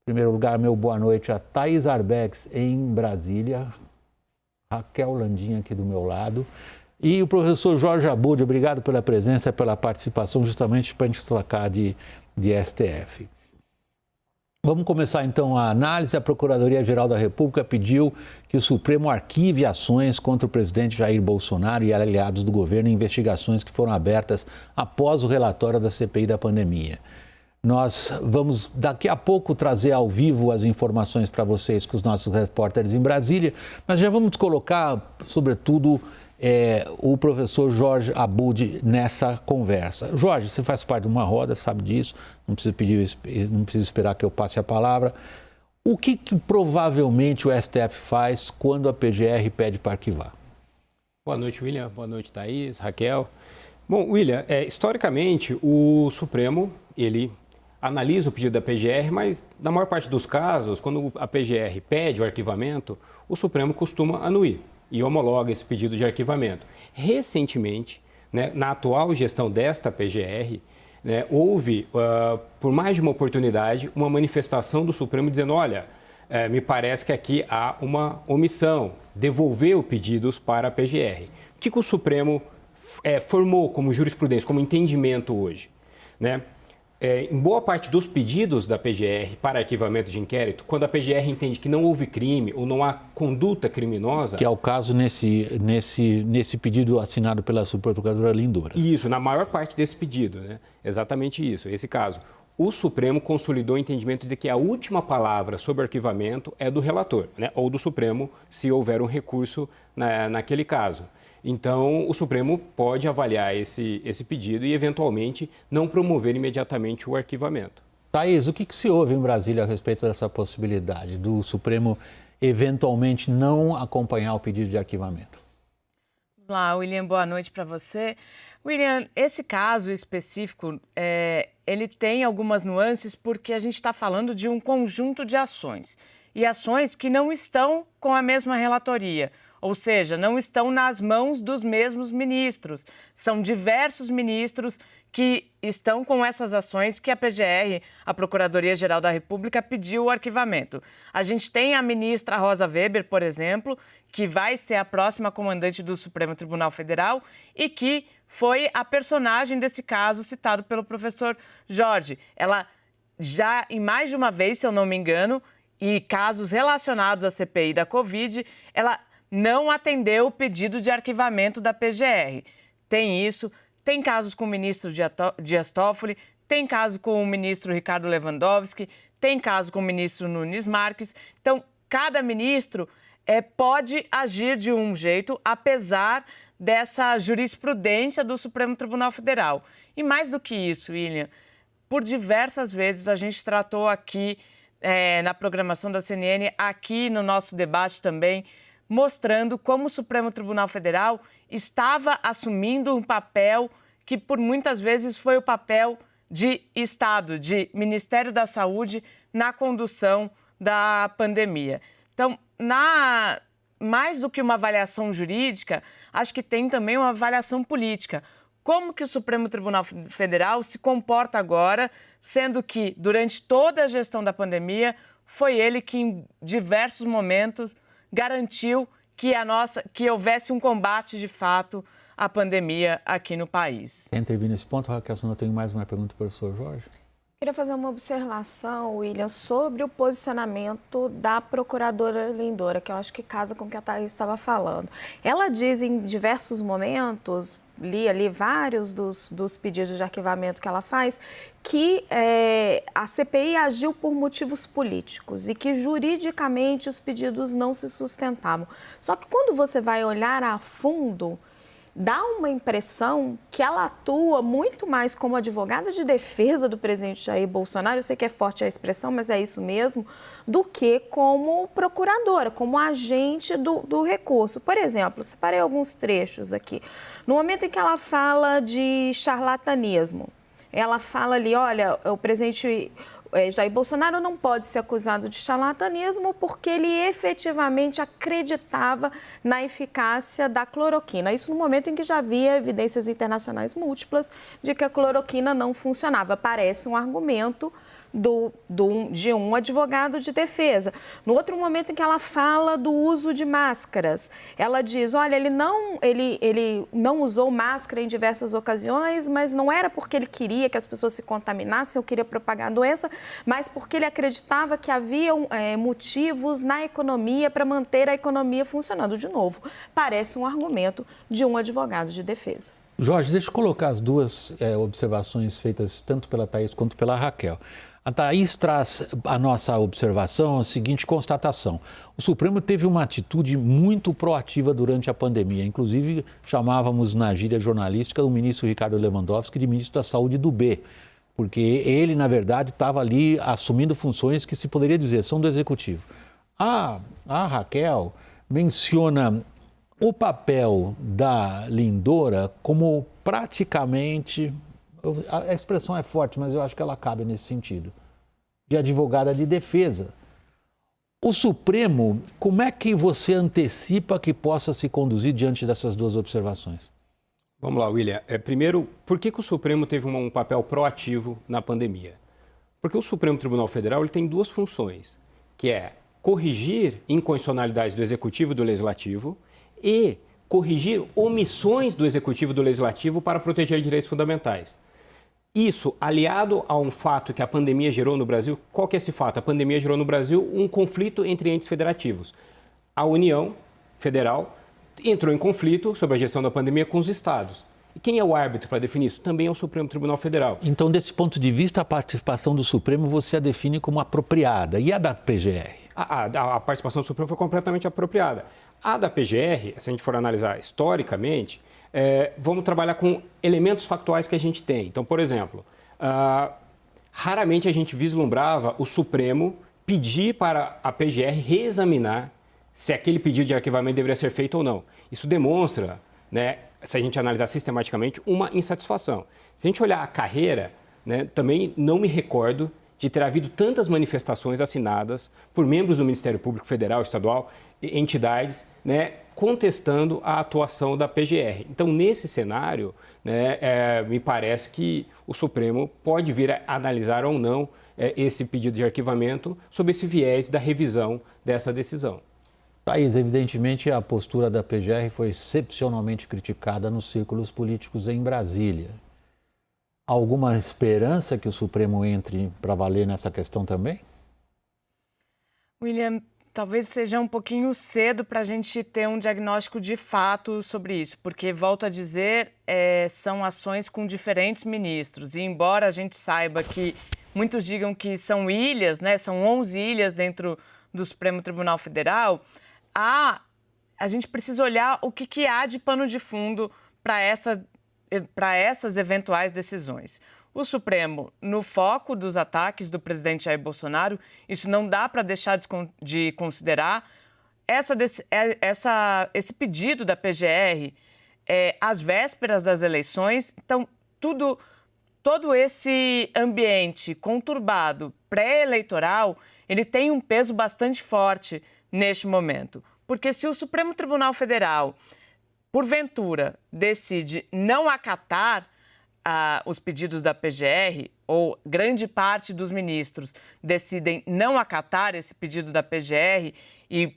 Em primeiro lugar, meu boa noite a Thaís Arbex em Brasília, Raquel Landinha aqui do meu lado e o professor Jorge Abud, obrigado pela presença e pela participação, justamente para a gente trocar de STF. Vamos começar então a análise. A Procuradoria-Geral da República pediu que o Supremo arquive ações contra o presidente Jair Bolsonaro e aliados do governo em investigações que foram abertas após o relatório da CPI da pandemia. Nós vamos daqui a pouco trazer ao vivo as informações para vocês com os nossos repórteres em Brasília, mas já vamos colocar, sobretudo, o professor Jorge Abud nessa conversa. Jorge, você faz parte de uma roda, sabe disso, não precisa esperar que eu passe a palavra. O que provavelmente o STF faz quando a PGR pede para arquivar? Boa noite, William. Boa noite, Thaís, Raquel. Bom, William, historicamente, o Supremo, ele analisa o pedido da PGR, mas na maior parte dos casos, quando a PGR pede o arquivamento, o Supremo costuma anuir e homologa esse pedido de arquivamento. Recentemente, né, na atual gestão desta PGR, né, houve, por mais de uma oportunidade, uma manifestação do Supremo dizendo, olha, me parece que aqui há uma omissão, devolver os pedidos para a PGR. O que o Supremo formou como jurisprudência, como entendimento hoje? Né? Em boa parte dos pedidos da PGR para arquivamento de inquérito, quando a PGR entende que não houve crime ou não há conduta criminosa... Que é o caso nesse pedido assinado pela subprocuradora Lindora. Isso, na maior parte desse pedido, né? Exatamente isso, esse caso. O Supremo consolidou o entendimento de que a última palavra sobre arquivamento é do relator, né? Ou do Supremo, se houver um recurso naquele caso. Então, o Supremo pode avaliar esse pedido e, eventualmente, não promover imediatamente o arquivamento. Thaís, o que se ouve em Brasília a respeito dessa possibilidade do Supremo, eventualmente, não acompanhar o pedido de arquivamento? Olá, William, boa noite para você. William, esse caso específico, ele tem algumas nuances porque a gente está falando de um conjunto de ações. E ações que não estão com a mesma relatoria. Ou seja, não estão nas mãos dos mesmos ministros. São diversos ministros que estão com essas ações que a PGR, a Procuradoria-Geral da República, pediu o arquivamento. A gente tem a ministra Rosa Weber, por exemplo, que vai ser a próxima comandante do Supremo Tribunal Federal e que foi a personagem desse caso citado pelo professor Jorge. Ela já, em mais de uma vez, se eu não me engano, e casos relacionados à CPI da Covid, ela não atendeu o pedido de arquivamento da PGR. Tem isso, tem casos com o ministro Dias Toffoli, tem caso com o ministro Ricardo Lewandowski, tem caso com o ministro Nunes Marques. Então, cada ministro pode agir de um jeito, apesar dessa jurisprudência do Supremo Tribunal Federal. E mais do que isso, William, por diversas vezes a gente tratou aqui na programação da CNN, aqui no nosso debate também, mostrando como o Supremo Tribunal Federal estava assumindo um papel que por muitas vezes foi o papel de Estado, de Ministério da Saúde na condução da pandemia. Então, mais do que uma avaliação jurídica, acho que tem também uma avaliação política. Como que o Supremo Tribunal Federal se comporta agora, sendo que durante toda a gestão da pandemia foi ele que em diversos momentos garantiu que houvesse um combate de fato à pandemia aqui no país. Intervir nesse ponto, Raquel, se não tenho mais uma pergunta para o professor Jorge. Queria fazer uma observação, William, sobre o posicionamento da procuradora Lindora, que eu acho que casa com o que a Thaís estava falando. Ela diz em diversos momentos, li ali vários dos pedidos de arquivamento que ela faz, que a CPI agiu por motivos políticos e que juridicamente os pedidos não se sustentavam. Só que quando você vai olhar a fundo, dá uma impressão que ela atua muito mais como advogada de defesa do presidente Jair Bolsonaro, eu sei que é forte a expressão, mas é isso mesmo, do que como procuradora, como agente do recurso. Por exemplo, separei alguns trechos aqui. No momento em que ela fala de charlatanismo, ela fala ali, olha, o presidente Jair Bolsonaro não pode ser acusado de charlatanismo porque ele efetivamente acreditava na eficácia da cloroquina. Isso no momento em que já havia evidências internacionais múltiplas de que a cloroquina não funcionava. Parece um argumento de um advogado de defesa. No outro momento em que ela fala do uso de máscaras, ela diz, olha, ele não usou máscara em diversas ocasiões, mas não era porque ele queria que as pessoas se contaminassem ou queria propagar a doença, mas porque ele acreditava que havia motivos na economia para manter a economia funcionando. De novo, parece um argumento de um advogado de defesa. Jorge, deixa eu colocar as duas observações feitas tanto pela Thaís quanto pela Raquel. A Thaís traz a nossa observação, a seguinte constatação. O Supremo teve uma atitude muito proativa durante a pandemia. Inclusive, chamávamos na gíria jornalística o ministro Ricardo Lewandowski de ministro da Saúde do B, porque ele, na verdade, estava ali assumindo funções que se poderia dizer são do Executivo. A Raquel menciona o papel da Lindora como praticamente, a expressão é forte, mas eu acho que ela cabe nesse sentido, de advogada de defesa. O Supremo, como é que você antecipa que possa se conduzir diante dessas duas observações? Vamos lá, William. Primeiro, por que o Supremo teve um papel proativo na pandemia? Porque o Supremo Tribunal Federal ele tem duas funções, que é corrigir inconstitucionalidades do Executivo e do Legislativo e corrigir omissões do Executivo e do Legislativo para proteger direitos fundamentais. Isso, aliado a um fato que a pandemia gerou no Brasil, qual que é esse fato? A pandemia gerou no Brasil um conflito entre entes federativos. A União Federal entrou em conflito sobre a gestão da pandemia com os estados. E quem é o árbitro para definir isso? Também é o Supremo Tribunal Federal. Então, desse ponto de vista, a participação do Supremo você a define como apropriada. E a da PGR? A participação do Supremo foi completamente apropriada. A da PGR, se a gente for analisar historicamente, vamos trabalhar com elementos factuais que a gente tem. Então, por exemplo, raramente a gente vislumbrava o Supremo pedir para a PGR reexaminar se aquele pedido de arquivamento deveria ser feito ou não. Isso demonstra, né, se a gente analisar sistematicamente, uma insatisfação. Se a gente olhar a carreira, né, também não me recordo de ter havido tantas manifestações assinadas por membros do Ministério Público Federal, Estadual, entidades, né, contestando a atuação da PGR. Então, nesse cenário, né, me parece que o Supremo pode vir a analisar ou não esse pedido de arquivamento sob esse viés da revisão dessa decisão. Thaís, evidentemente a postura da PGR foi excepcionalmente criticada nos círculos políticos em Brasília. Há alguma esperança que o Supremo entre para valer nessa questão também? William, talvez seja um pouquinho cedo para a gente ter um diagnóstico de fato sobre isso, porque, volto a dizer, são ações com diferentes ministros. E embora a gente saiba que muitos digam que são ilhas, né, são 11 ilhas dentro do Supremo Tribunal Federal, a gente precisa olhar o que há de pano de fundo para essas eventuais decisões. O Supremo, no foco dos ataques do presidente Jair Bolsonaro, isso não dá para deixar de considerar. Esse pedido da PGR, às vésperas das eleições, então todo esse ambiente conturbado pré-eleitoral, ele tem um peso bastante forte neste momento. Porque se o Supremo Tribunal Federal, porventura, decide não acatar os pedidos da PGR, ou grande parte dos ministros decidem não acatar esse pedido da PGR e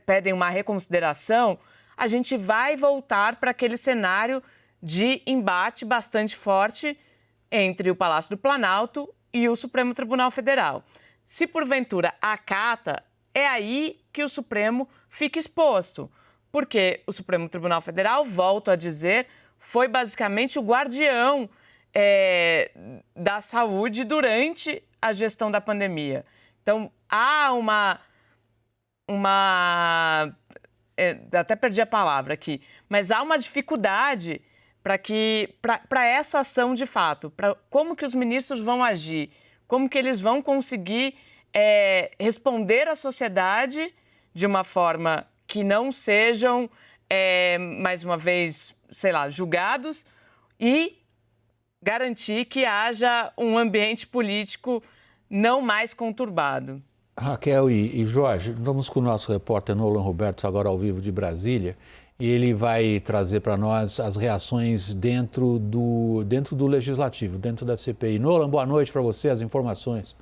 pedem uma reconsideração, a gente vai voltar para aquele cenário de embate bastante forte entre o Palácio do Planalto e o Supremo Tribunal Federal. Se porventura acata, é aí que o Supremo fica exposto, porque o Supremo Tribunal Federal, volto a dizer, foi basicamente o guardião da saúde durante a gestão da pandemia. Então, há até perdi a palavra aqui, mas há uma dificuldade para essa ação de fato, para como que os ministros vão agir, como que eles vão conseguir responder à sociedade de uma forma que não sejam, mais uma vez, julgados e garantir que haja um ambiente político não mais conturbado. Raquel e Jorge, vamos com o nosso repórter Nolan Roberto, agora ao vivo de Brasília. e ele vai trazer para nós as reações dentro do Legislativo, dentro da CPI. Nolan, boa noite para você, as informações.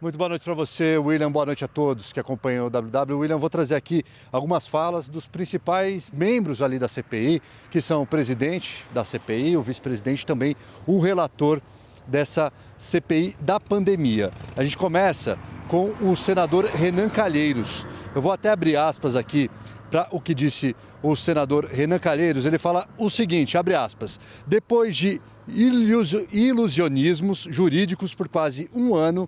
Muito boa noite para você, William. Boa noite a todos que acompanham o WW. William, vou trazer aqui algumas falas dos principais membros ali da CPI, que são o presidente da CPI, o vice-presidente e também o relator dessa CPI da pandemia. A gente começa com o senador Renan Calheiros. Eu vou até abrir aspas aqui para o que disse o senador Renan Calheiros. Ele fala o seguinte, abre aspas, depois de ilusionismos jurídicos por quase um ano,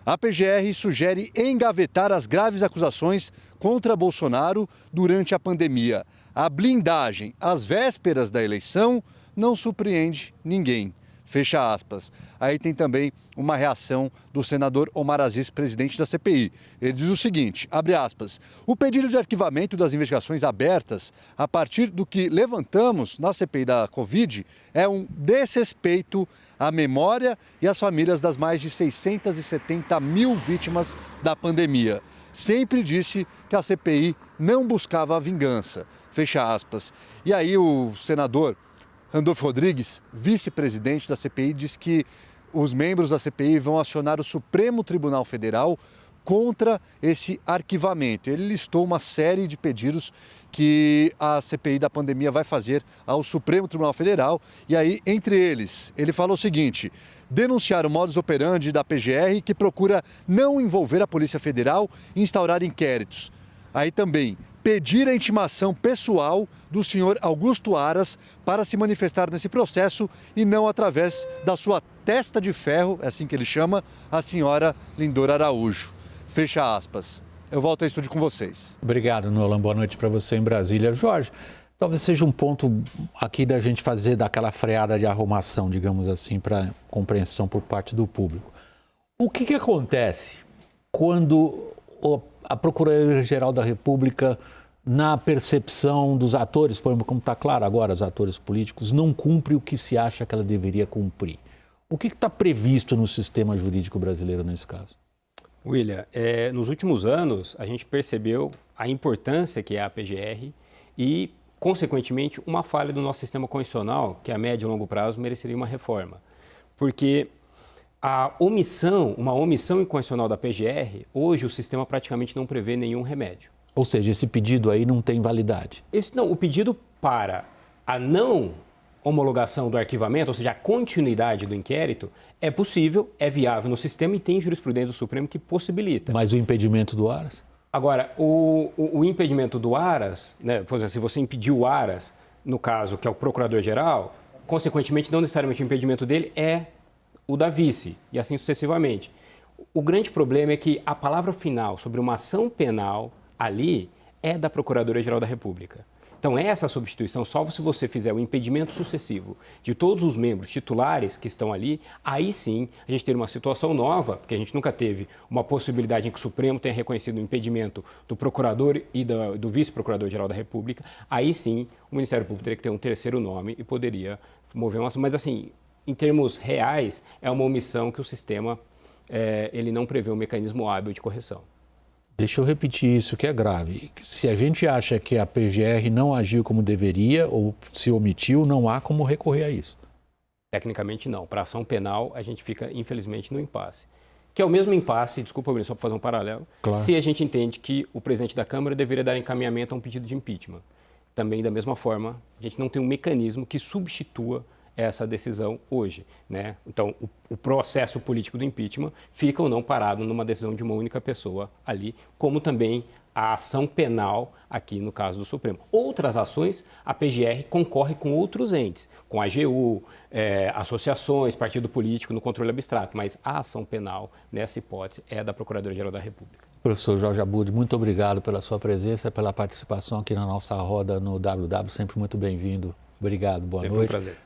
a PGR sugere engavetar as graves acusações contra Bolsonaro durante a pandemia. A blindagem às vésperas da eleição não surpreende ninguém. Fecha aspas. Aí tem também uma reação do senador Omar Aziz, presidente da CPI. Ele diz o seguinte, abre aspas, o pedido de arquivamento das investigações abertas a partir do que levantamos na CPI da Covid é um desrespeito à memória e às famílias das mais de 670 mil vítimas da pandemia. Sempre disse que a CPI não buscava a vingança. Fecha aspas. E aí o senador Randolfo Rodrigues, vice-presidente da CPI, diz que os membros da CPI vão acionar o Supremo Tribunal Federal contra esse arquivamento. Ele listou uma série de pedidos que a CPI da pandemia vai fazer ao Supremo Tribunal Federal. E aí, entre eles, ele falou o seguinte, denunciar o modus operandi da PGR que procura não envolver a Polícia Federal e instaurar inquéritos. Aí também pedir a intimação pessoal do senhor Augusto Aras para se manifestar nesse processo e não através da sua testa de ferro, é assim que ele chama, a senhora Lindora Araújo. Fecha aspas. Eu volto ao estúdio com vocês. Obrigado, Nolan. Boa noite para você em Brasília. Jorge, talvez seja um ponto aqui da gente fazer daquela freada de arrumação, digamos assim, para compreensão por parte do público. O que acontece quando a Procuradoria-Geral da República, na percepção dos atores, por exemplo, como está claro agora, os atores políticos, não cumpre o que se acha que ela deveria cumprir? O que está previsto no sistema jurídico brasileiro nesse caso? William, nos últimos anos, a gente percebeu a importância que é a PGR e, consequentemente, uma falha do nosso sistema constitucional, que a médio e longo prazo mereceria uma reforma. Porque uma omissão inconstitucional da PGR, hoje o sistema praticamente não prevê nenhum remédio. Ou seja, esse pedido aí não tem validade? O pedido para a não homologação do arquivamento, ou seja, a continuidade do inquérito, é possível, é viável no sistema e tem jurisprudência do Supremo que possibilita. Mas o impedimento do Aras? Agora, o impedimento do Aras, né, por exemplo, se você impedir o Aras, no caso que é o Procurador-Geral, consequentemente, não necessariamente o impedimento dele é o da vice, e assim sucessivamente. O grande problema é que a palavra final sobre uma ação penal ali é da Procuradoria-Geral da República. Então, essa substituição, só se você fizer o impedimento sucessivo de todos os membros titulares que estão ali, aí sim a gente ter uma situação nova, porque a gente nunca teve uma possibilidade em que o Supremo tenha reconhecido o impedimento do procurador e do vice-procurador-geral da República, aí sim o Ministério Público teria que ter um terceiro nome e poderia mover uma ação. Mas, assim, em termos reais, é uma omissão que o sistema ele não prevê um mecanismo hábil de correção. Deixa eu repetir isso, que é grave. Se a gente acha que a PGR não agiu como deveria ou se omitiu, não há como recorrer a isso. Tecnicamente, não. Para ação penal, a gente fica, infelizmente, no impasse. Que é o mesmo impasse, desculpa, Bruno, só para fazer um paralelo, claro, se a gente entende que o presidente da Câmara deveria dar encaminhamento a um pedido de impeachment. Também, da mesma forma, a gente não tem um mecanismo que substitua essa decisão hoje, né? Então, o processo político do impeachment fica ou não parado numa decisão de uma única pessoa ali, como também a ação penal aqui no caso do Supremo. Outras ações, a PGR concorre com outros entes, com a AGU, associações, partido político no controle abstrato, mas a ação penal, nessa hipótese, é da Procuradoria-Geral da República. Professor Jorge Abud, muito obrigado pela sua presença, pela participação aqui na nossa roda no WW, sempre muito bem-vindo. Obrigado, boa noite. Foi um prazer.